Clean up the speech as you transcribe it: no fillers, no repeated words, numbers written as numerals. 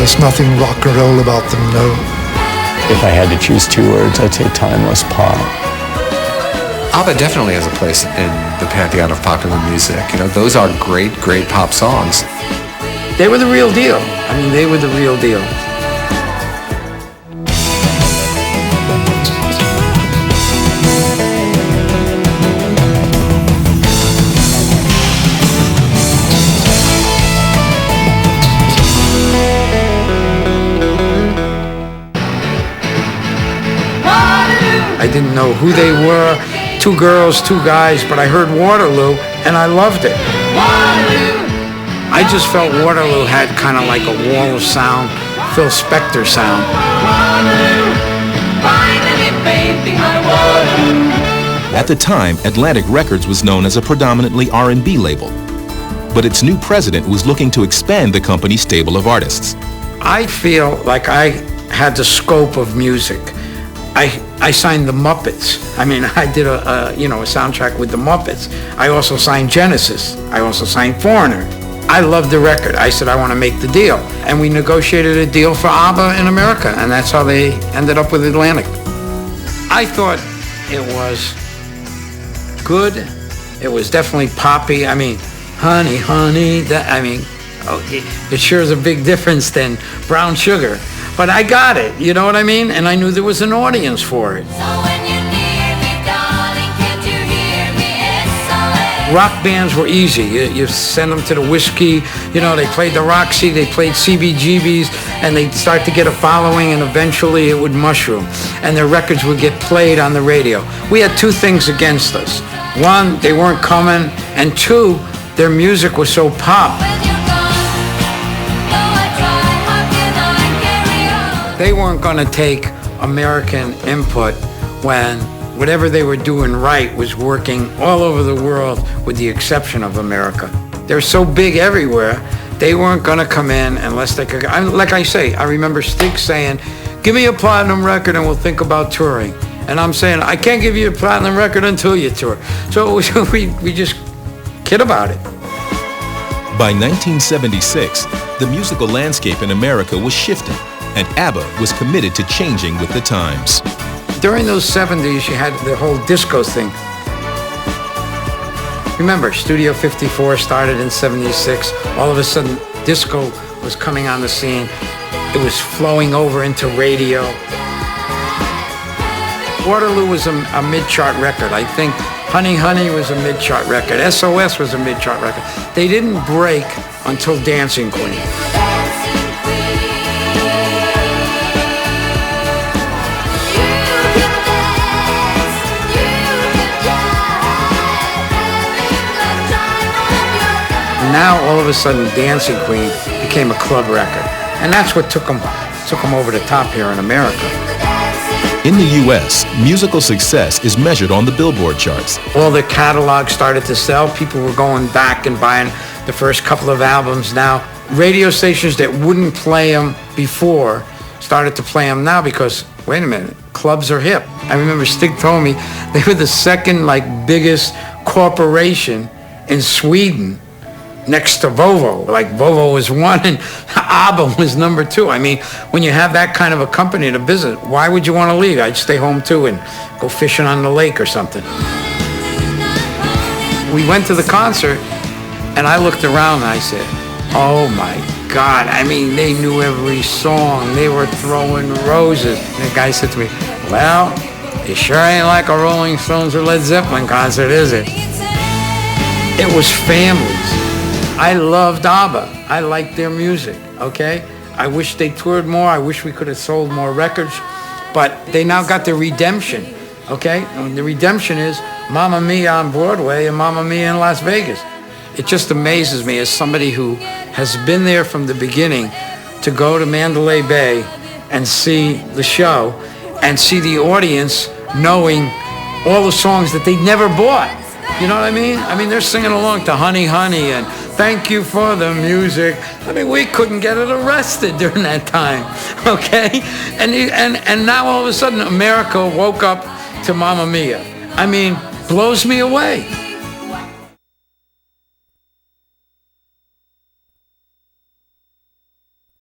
There's nothing rock and roll about them, no. If I had to choose two words, I'd say timeless pop. ABBA definitely has a place in the pantheon of popular music. You know, those are great, great pop songs. They were the real deal. I mean, they were the real deal. I didn't know who they were, two girls, two guys, but I heard Waterloo and I loved it. I just felt Waterloo had kind of like a wall of sound, Phil Spector sound. At the time, Atlantic Records was known as a predominantly R&B label, but its new president was looking to expand the company's stable of artists. I feel like I had the scope of music. I signed the Muppets. I mean, I did a soundtrack with the Muppets. I also signed Genesis. I also signed Foreigner. I loved the record. I said, I want to make the deal. And we negotiated a deal for ABBA in America, and that's how they ended up with Atlantic. I thought it was good. It was definitely poppy. I mean, honey, honey, it sure is a big difference than Brown Sugar. But I got it, you know what I mean? And I knew there was an audience for it. Rock bands were easy. You send them to the Whiskey, they played the Roxy, they played CBGBs, and they'd start to get a following, and eventually it would mushroom. And their records would get played on the radio. We had two things against us. One, they weren't coming, and two, their music was so pop. They weren't going to take American input when whatever they were doing right was working all over the world with the exception of America. They're so big everywhere, they weren't going to come in unless they could. Like I say, I remember Stig saying, give me a platinum record and we'll think about touring. And I'm saying, I can't give you a platinum record until you tour. So we just kid about it. By 1976, the musical landscape in America was shifting, and ABBA was committed to changing with the times. During those 70s, you had the whole disco thing. Remember, Studio 54 started in 76. All of a sudden, disco was coming on the scene. It was flowing over into radio. Waterloo was a mid-chart record. I think Honey Honey was a mid-chart record. SOS was a mid-chart record. They didn't break until Dancing Queen. Now, all of a sudden, Dancing Queen became a club record. And that's what took them over the top here in America. In the U.S., musical success is measured on the Billboard charts. All the catalogs started to sell. People were going back and buying the first couple of albums now. Radio stations that wouldn't play them before started to play them now because, wait a minute, clubs are hip. I remember Stig told me they were the second biggest corporation in Sweden next to Volvo. Volvo was one and ABBA was number two. I mean, when you have that kind of a company in a business, why would you want to leave? I'd stay home too and go fishing on the lake or something. We went to the concert and I looked around and I said, oh my God. I mean, they knew every song. They were throwing roses. And the guy said to me, well, it sure ain't like a Rolling Stones or Led Zeppelin concert, is it? It was families. I loved ABBA. I liked their music, okay? I wish they toured more. I wish we could have sold more records. But they now got the redemption, okay? And the redemption is Mamma Mia on Broadway and Mamma Mia in Las Vegas. It just amazes me as somebody who has been there from the beginning to go to Mandalay Bay and see the show and see the audience knowing all the songs that they never bought. You know what I mean? I mean, they're singing along to Honey Honey and Thank You for the Music. I mean, we couldn't get it arrested during that time, okay? And now all of a sudden America woke up to Mamma Mia. I mean, blows me away.